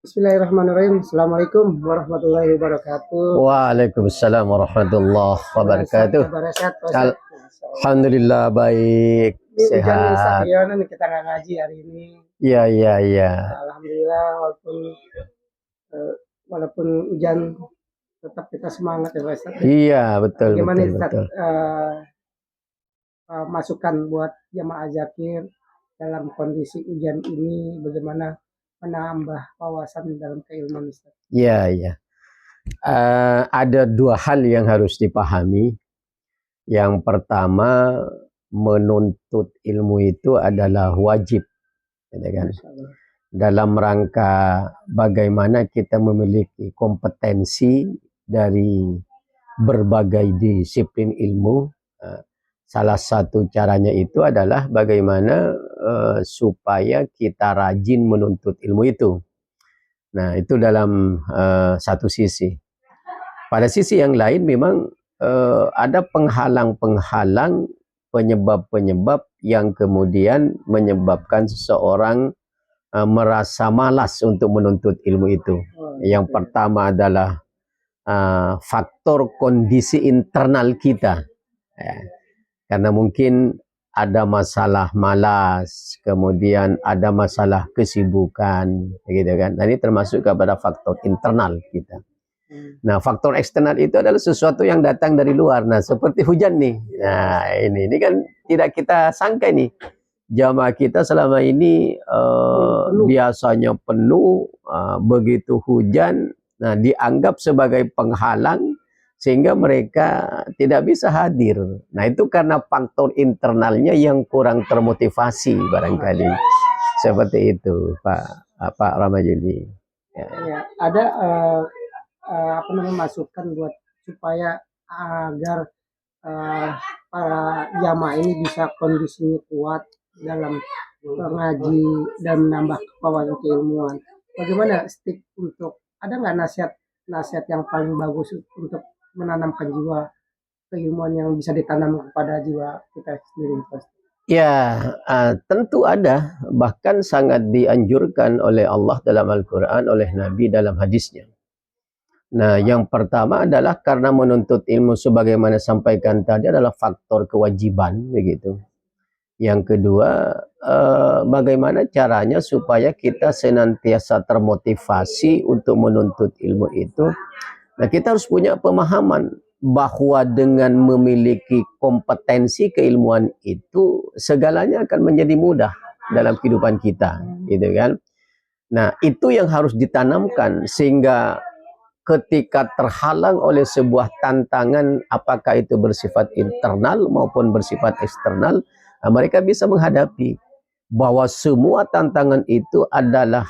Bismillahirrahmanirrahim. Assalamualaikum warahmatullahi wabarakatuh. Waalaikumsalam warahmatullahi wabarakatuh. Kabar sehat, Pak Ustaz? Alhamdulillah baik, Ini hujan nih, Ustaz. sehat. Gimana nih kita nggak ngaji hari ini? Iya, iya, iya. Alhamdulillah, walaupun hujan tetap kita semangat ya, Pak Ustaz. Iya, betul, Gimana betul, Ustaz, betul. masukan buat jamaah zakir dalam kondisi hujan ini, bagaimana menambah wawasan dalam keilmuan, Ustaz? Iya, iya. Ada dua hal yang harus dipahami. Yang pertama, menuntut ilmu itu adalah wajib, gitu kan? Dalam rangka bagaimana kita memiliki kompetensi dari berbagai disiplin ilmu. Salah satu caranya itu adalah bagaimana supaya kita rajin menuntut ilmu itu. Nah, itu dalam satu sisi. Pada sisi yang lain memang ada penghalang-penghalang, penyebab-penyebab yang kemudian menyebabkan seseorang merasa malas untuk menuntut ilmu itu. Yang pertama adalah faktor kondisi internal kita. Karena mungkin ada masalah malas, kemudian ada masalah kesibukan, gitu kan. Nah, ini termasuk kepada faktor internal kita. Nah, faktor eksternal itu adalah sesuatu yang datang dari luar. Nah, seperti hujan nih. Nah, ini kan tidak kita sangka nih. Jamaah kita selama ini biasanya penuh, begitu hujan, nah dianggap sebagai penghalang sehingga mereka tidak bisa hadir. Nah, itu karena faktor internalnya yang kurang termotivasi barangkali. Seperti itu, Pak Ramadjani. Ya, ada masukan buat supaya agar para jamaah ini bisa kondisinya kuat dalam mengaji dan menambah wawasan keilmuan. Bagaimana ada nggak nasihat yang paling bagus untuk menanamkan jiwa keilmuan yang bisa ditanam kepada jiwa kita sendiri, Pak? Ya, tentu ada, bahkan sangat dianjurkan oleh Allah dalam Al-Quran, oleh Nabi dalam hadisnya. Nah, yang pertama adalah karena menuntut ilmu sebagaimana sampaikan tadi adalah faktor kewajiban, begitu. Yang kedua, bagaimana caranya supaya kita senantiasa termotivasi untuk menuntut ilmu itu. Nah, kita harus punya pemahaman bahwa dengan memiliki kompetensi keilmuan itu segalanya akan menjadi mudah dalam kehidupan kita, gitu kan. Nah, itu yang harus ditanamkan sehingga ketika terhalang oleh sebuah tantangan, apakah itu bersifat internal maupun bersifat eksternal, mereka bisa menghadapi bahwa semua tantangan itu adalah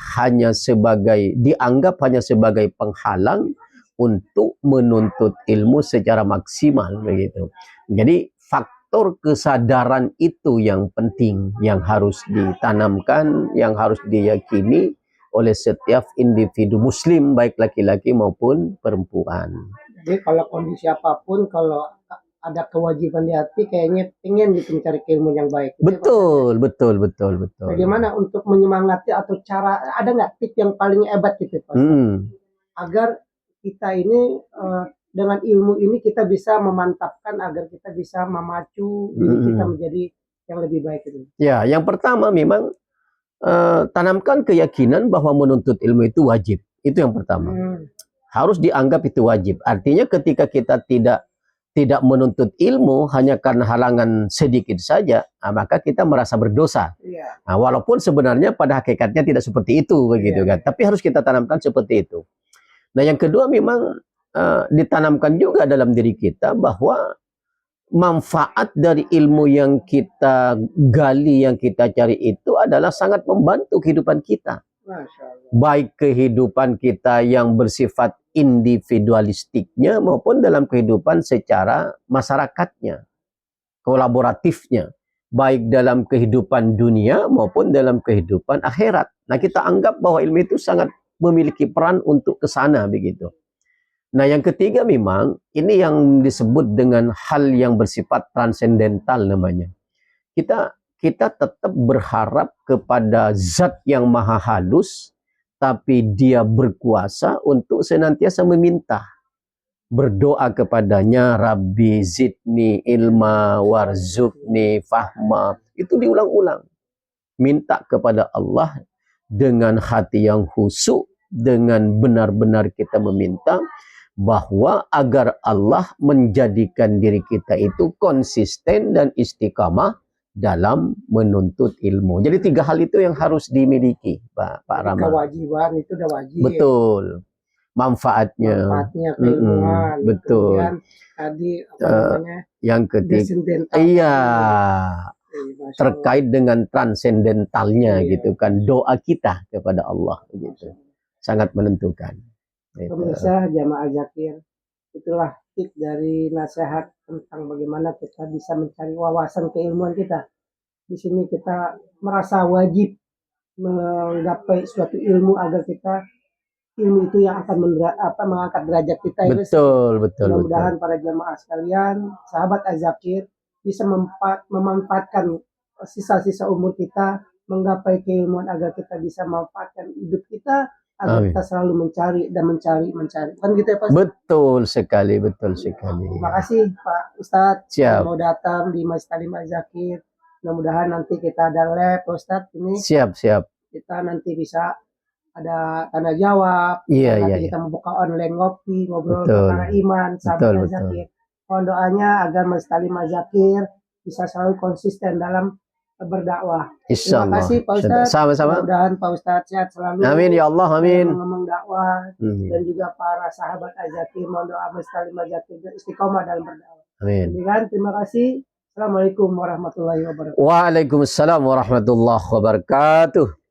dianggap hanya sebagai penghalang untuk menuntut ilmu secara maksimal, begitu. Jadi faktor kesadaran itu yang penting, yang harus ditanamkan, yang harus diyakini oleh setiap individu muslim, baik laki-laki maupun perempuan. Jadi kalau kondisi apapun, kalau ada kewajiban di hati, kayaknya ingin gitu mencari ilmu yang baik. Betul, betul, betul, betul. Bagaimana untuk menyemangati atau ada nggak tips yang paling hebat gitu, Pak? Agar kita ini dengan ilmu ini kita bisa memantapkan agar kita bisa memacu diri kita menjadi yang lebih baik itu. Ya, yang pertama memang tanamkan keyakinan bahwa menuntut ilmu itu wajib. Itu yang pertama. Harus dianggap itu wajib. Artinya ketika kita tidak menuntut ilmu hanya karena halangan sedikit saja, maka kita merasa berdosa. Nah, walaupun sebenarnya pada hakikatnya tidak seperti itu, begitu kan. Tapi harus kita tanamkan seperti itu. Nah, yang kedua memang ditanamkan juga dalam diri kita bahwa manfaat dari ilmu yang kita gali, yang kita cari itu adalah sangat membantu kehidupan kita. Baik kehidupan kita yang bersifat individualistiknya maupun dalam kehidupan secara masyarakatnya, kolaboratifnya, baik dalam kehidupan dunia maupun dalam kehidupan akhirat. Nah, kita anggap bahwa ilmu itu sangat memiliki peran untuk ke sana, begitu. Nah, yang ketiga memang ini yang disebut dengan hal yang bersifat transendental namanya. Kita tetap berharap kepada zat yang maha halus, tapi dia berkuasa untuk senantiasa meminta. Berdoa kepadanya, Rabbi zidni ilma warzuqni fahma. Itu diulang-ulang. Minta kepada Allah dengan hati yang khusyuk, dengan benar-benar kita meminta bahwa agar Allah menjadikan diri kita itu konsisten dan istiqamah dalam menuntut ilmu. Jadi 3 hal itu yang harus dimiliki, Pak Rama. Kewajiban itu udah wajib. Betul. Manfaatnya Keilmuan. betul. Kemudian tadi apa namanya? Yang ketiga, Desindental. iya, Masya terkait dengan transendentalnya Iya. gitu kan, doa kita kepada Allah gitu. Sangat menentukan. Gitu. Pemirsa jamaah Zakir, itulah tip dari nasihat tentang bagaimana kita bisa mencari wawasan keilmuan kita. Di sini kita merasa wajib menggapai suatu ilmu agar kita ilmu itu yang akan mengangkat derajat kita. Betul. Mudah-mudahan para jamaah sekalian, sahabat Azakir bisa memanfaatkan sisa-sisa umur kita menggapai keilmuan agar kita bisa memanfaatkan hidup kita agar Amin. kita selalu mencari. Kan gitu ya Pak? Betul sekali. Terima kasih Pak Ustadz. Siap. Mau datang di Masjid Talim Azakir. Mudah-mudahan nanti kita ada lab Ustadz ini. Siap. Kita nanti bisa ada tanya jawab. Nanti kita membuka online ngopi, ngobrol tentang iman, sahabat Zakir. Mohon doanya agar Masjid Talim Zakir bisa selalu konsisten dalam berdakwah. Terima kasih Pak Ustadz. Sama-sama. Mudah-mudahan Pak Ustadz sehat selalu. Amin ya Allah, amin. Ngomong dakwah dan juga para sahabat Zakir. Mohon doa Masjid Talim Zakir istiqomah dalam berdakwah. Amin. Terima kasih. Assalamualaikum warahmatullahi wabarakatuh. Waalaikumsalam warahmatullahi wabarakatuh.